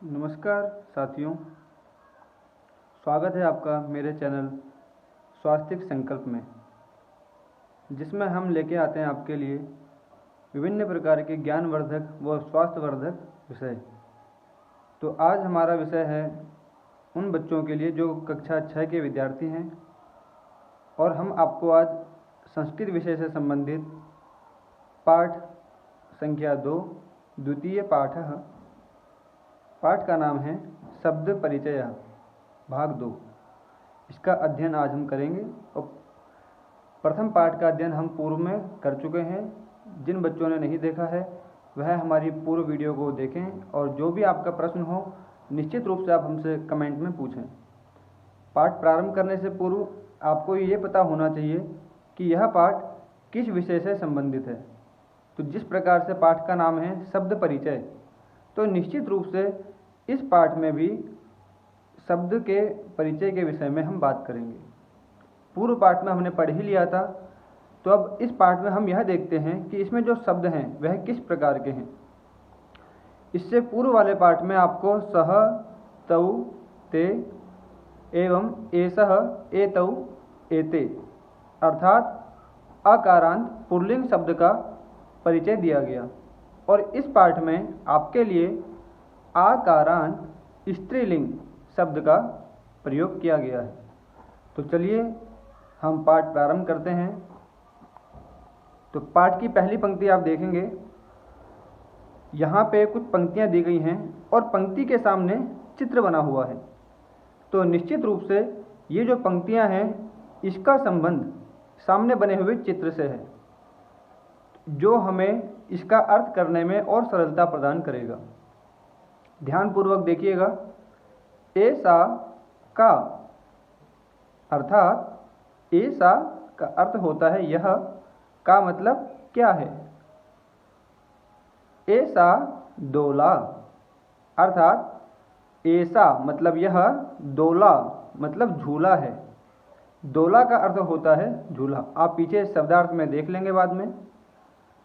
नमस्कार साथियों, स्वागत है आपका मेरे चैनल स्वास्थ्य संकल्प में, जिसमें हम लेके आते हैं आपके लिए विभिन्न प्रकार के ज्ञानवर्धक व स्वास्थ्यवर्धक विषय। तो आज हमारा विषय है उन बच्चों के लिए जो कक्षा 6 के विद्यार्थी हैं, और हम आपको आज संस्कृत विषय से संबंधित पाठ संख्या 2 द्वितीय पाठ का नाम है शब्द परिचय भाग 2। इसका अध्ययन आज हम करेंगे। और प्रथम पाठ का अध्ययन हम पूर्व में कर चुके हैं। जिन बच्चों ने नहीं देखा है वह हमारी पूर्व वीडियो को देखें, और जो भी आपका प्रश्न हो निश्चित रूप से आप हमसे कमेंट में पूछें। पाठ प्रारंभ करने से पूर्व आपको ये पता होना चाहिए कि यह पाठ किस विषय से संबंधित है। तो जिस प्रकार से पाठ का नाम है शब्द परिचय, तो निश्चित रूप से इस पाठ में भी शब्द के परिचय के विषय में हम बात करेंगे। पूर्व पाठ में हमने पढ़ ही लिया था, तो अब इस पाठ में हम यह देखते हैं कि इसमें जो शब्द हैं वह किस प्रकार के हैं। इससे पूर्व वाले पाठ में आपको सह, तौ, ते एवं एसह, एतौ, एते अर्थात अकारांत पुल्लिंग शब्द का परिचय दिया गया, और इस पाठ में आपके लिए आकारांत स्त्रीलिंग शब्द का प्रयोग किया गया है। तो चलिए हम पाठ प्रारंभ करते हैं। तो पाठ की पहली पंक्ति आप देखेंगे, यहाँ पे कुछ पंक्तियाँ दी गई हैं और पंक्ति के सामने चित्र बना हुआ है। तो निश्चित रूप से ये जो पंक्तियाँ हैं इसका संबंध सामने बने हुए चित्र से है, जो हमें इसका अर्थ करने में और सरलता प्रदान करेगा। ध्यानपूर्वक देखिएगा। ऐसा का अर्थात ऐसा का अर्थ होता है यह, का मतलब क्या है। ऐसा डोला अर्थात ऐसा मतलब यह, डोला मतलब झूला है। डोला का अर्थ होता है झूला। आप पीछे शब्दार्थ में देख लेंगे बाद में।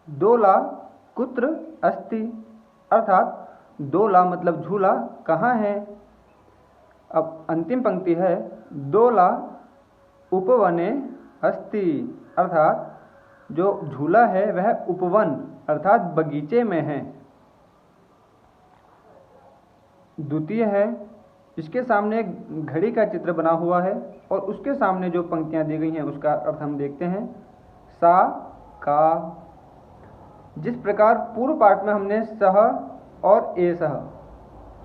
डोला कुत्र अस्ति अर्थात डोला मतलब झूला कहाँ है। अब अंतिम पंक्ति है, डोला उपवने अस्ति अर्थात जो झूला है वह उपवन अर्थात बगीचे में है। द्वितीय है, इसके सामने एक घड़ी का चित्र बना हुआ है, और उसके सामने जो पंक्तियां दी गई हैं उसका अर्थ हम देखते हैं। सा का, जिस प्रकार पूर्व पाठ में हमने सह और एसह,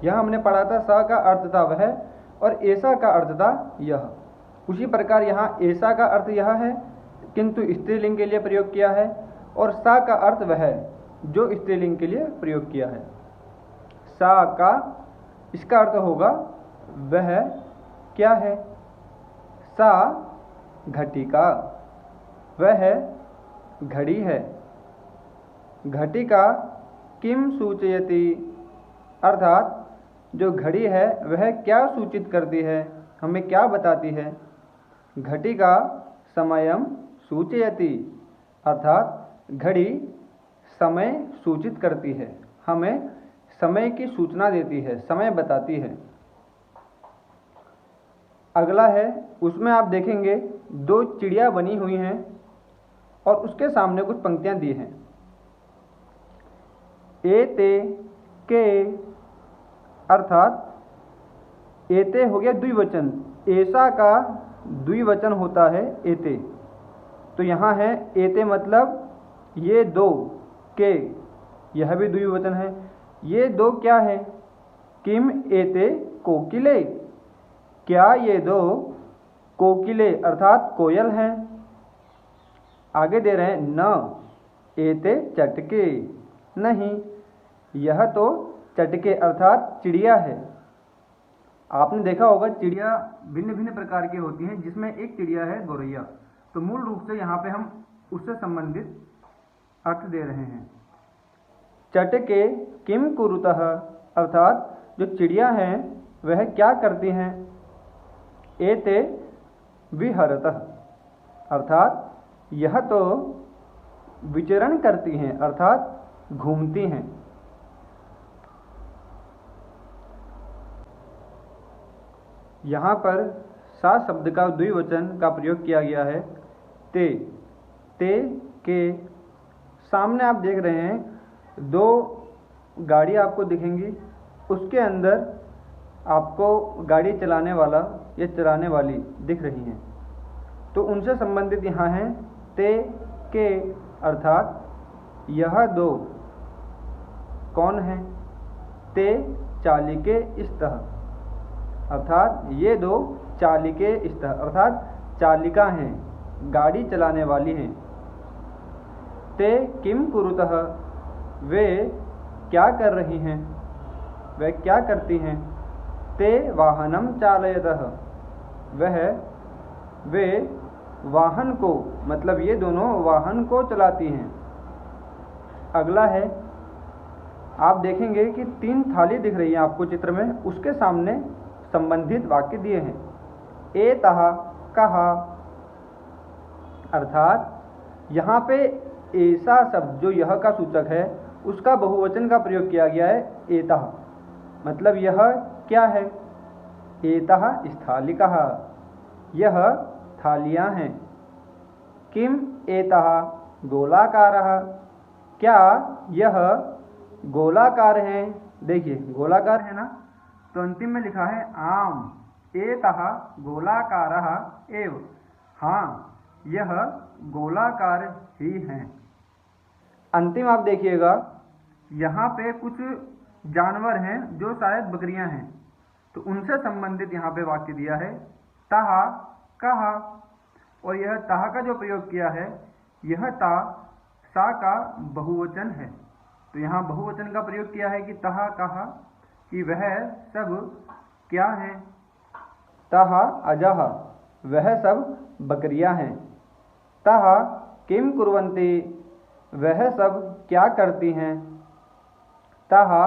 यह हमने पढ़ा था सा का अर्थ था वह और ऐसा का अर्थ था यह। उसी प्रकार यहाँ ऐसा का अर्थ यह है किंतु स्त्रीलिंग के लिए प्रयोग किया है, और सा का अर्थ वह है जो स्त्रीलिंग के लिए प्रयोग किया है। सा का इसका अर्थ होगा वह क्या है। सा घटिका, वह घड़ी है। घटिका किम सूचयति अर्थात जो घड़ी है वह क्या सूचित करती है, हमें क्या बताती है। घटिका समयम सूचयति अर्थात घड़ी समय सूचित करती है, हमें समय की सूचना देती है, समय बताती है। अगला है, उसमें आप देखेंगे दो चिड़िया बनी हुई हैं और उसके सामने कुछ पंक्तियां दी हैं। एते के अर्थात एते हो गया द्विवचन, ऐसा का द्विवचन होता है एते। तो यहाँ है एते मतलब ये दो, के यह भी द्विवचन है। ये दो क्या है, किम एते कोकिले, क्या ये दो कोकिले अर्थात कोयल हैं। आगे दे रहे हैं न एते चटके, नहीं यह तो चटके अर्थात चिड़िया है। आपने देखा होगा चिड़िया भिन्न भिन्न प्रकार की होती हैं, जिसमें एक चिड़िया है गौरैया। तो मूल रूप से यहाँ पे हम उससे संबंधित अर्थ दे रहे हैं। चटके किम कुरुतः अर्थात जो चिड़िया हैं वह क्या करती हैं। एते विहरतः अर्थात यह तो विचरण करती हैं अर्थात घूमती हैं। यहाँ पर सा शब्द का द्विवचन का प्रयोग किया गया है। ते के सामने आप देख रहे हैं 2 गाड़ी आपको दिखेंगी, उसके अंदर आपको गाड़ी चलाने वाला या चलाने वाली दिख रही हैं, तो उनसे संबंधित यहाँ है ते के, अर्थात यह 2 कौन हैं? ते चालिके स्तः, अर्थात ये 2 चालिके स्तः, अर्थात चालिका हैं, गाड़ी चलाने वाली हैं। ते किम कुरुतः, वे क्या कर रही हैं, वे क्या करती हैं? ते वाहनम चालयतः, वे वाहन को, मतलब ये दोनों वाहन को चलाती हैं। अगला है, आप देखेंगे कि 3 थाली दिख रही है आपको चित्र में, उसके सामने संबंधित वाक्य दिए हैं। एतः कहा, अर्थात यहाँ पे ऐसा शब्द जो यह का सूचक है उसका बहुवचन का प्रयोग किया गया है एतः, मतलब यह क्या है? एतः स्थालिकः, यह थालियाँ हैं। किम एतः गोलाकारः, क्या यह गोलाकार हैं? देखिए गोलाकार है ना, तो अंतिम में लिखा है आम एतः गोलाकारः एव, हाँ यह गोलाकार ही हैं। अंतिम आप देखिएगा, यहाँ पे कुछ जानवर हैं जो शायद बकरियां हैं, तो उनसे संबंधित यहाँ पे वाक्य दिया है तहा कहा, और यह तहा का जो प्रयोग किया है, यह ता सा का बहुवचन है, तो यहाँ बहुवचन का प्रयोग किया है कि तहा कहा, कि वह सब क्या हैं? तहा अजः, वह सब बकरियां हैं। तहा किम कुर्वन्ति, वह सब क्या करती हैं? तहा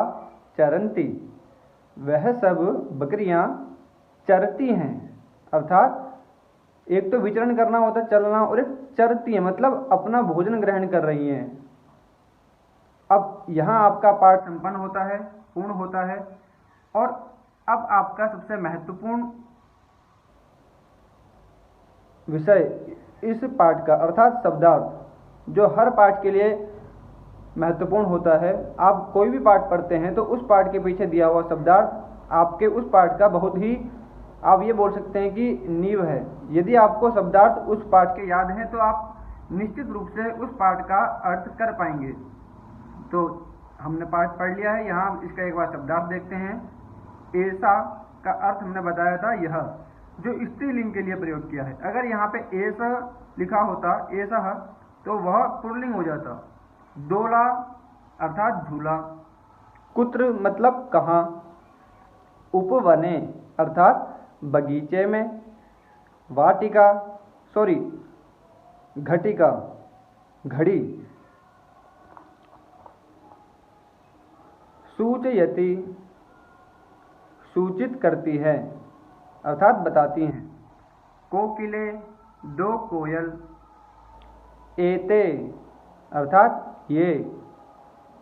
चरन्ति, वह सब बकरियां चरती हैं, अर्थात एक तो विचरण करना होता है चलना, और एक चरती है मतलब अपना भोजन ग्रहण कर रही हैं। अब यहाँ आपका पाठ संपन्न होता है, पूर्ण होता है, और अब आपका सबसे महत्वपूर्ण विषय इस पाठ का, अर्थात शब्दार्थ, जो हर पाठ के लिए महत्वपूर्ण होता है। आप कोई भी पाठ पढ़ते हैं तो उस पाठ के पीछे दिया हुआ शब्दार्थ आपके उस पाठ का बहुत ही, आप ये बोल सकते हैं कि नींव है। यदि आपको शब्दार्थ उस पाठ के याद हैं तो आप निश्चित रूप से उस पाठ का अर्थ कर पाएंगे। तो हमने पाठ पढ़ लिया है, यहाँ इसका एक बार शब्दार्थ देखते हैं। ऐसा का अर्थ हमने बताया था, यह जो स्त्रीलिंग के लिए प्रयोग किया है। अगर यहाँ पे ऐसा लिखा होता, ऐसा, तो वह पुल्लिंग हो जाता। दोला अर्थात झूला, कुत्र मतलब कहाँ, उपवने अर्थात बगीचे में, वाटिका घटिका घड़ी, सूचयति सूचित करती है अर्थात बताती हैं। कोकिले 2 कोयल, एते अर्थात ये,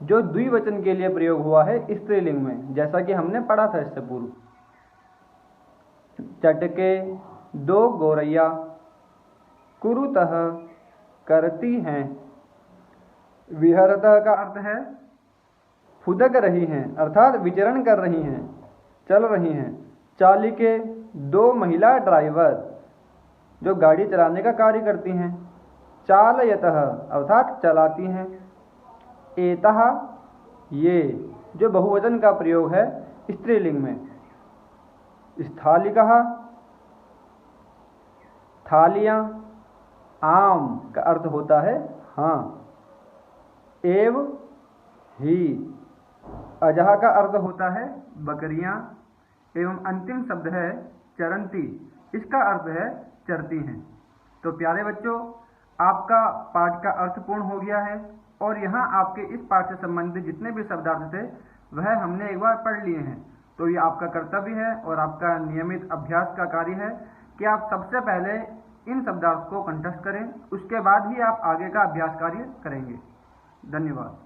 जो द्विवचन के लिए प्रयोग हुआ है स्त्रीलिंग में, जैसा कि हमने पढ़ा था इससे पूर्व। चटके 2 गोरैया, कुरुतः करती हैं, विहरतः का अर्थ है फुदक रही हैं अर्थात विचरण कर रही हैं, चल रही हैं। चालिके 2 महिला ड्राइवर, जो गाड़ी चलाने का कार्य करती हैं। चालयतः अर्थात चलाती हैं। एतः ये, जो बहुवचन का प्रयोग है स्त्रीलिंग में। स्थालिकः थालियाँ, आम का अर्थ होता है हाँ। एव ही, अजह का अर्थ होता है बकरियां, एवं अंतिम शब्द है चरंती, इसका अर्थ है चरती हैं। तो प्यारे बच्चों, आपका पाठ का अर्थ पूर्ण हो गया है, और यहाँ आपके इस पाठ से संबंधित जितने भी शब्दार्थ थे वह हमने एक बार पढ़ लिए हैं। तो ये आपका कर्तव्य है और आपका नियमित अभ्यास का कार्य है कि आप सबसे पहले इन शब्दार्थ को कंठस्थ करें, उसके बाद ही आप आगे का अभ्यास कार्य करेंगे। धन्यवाद।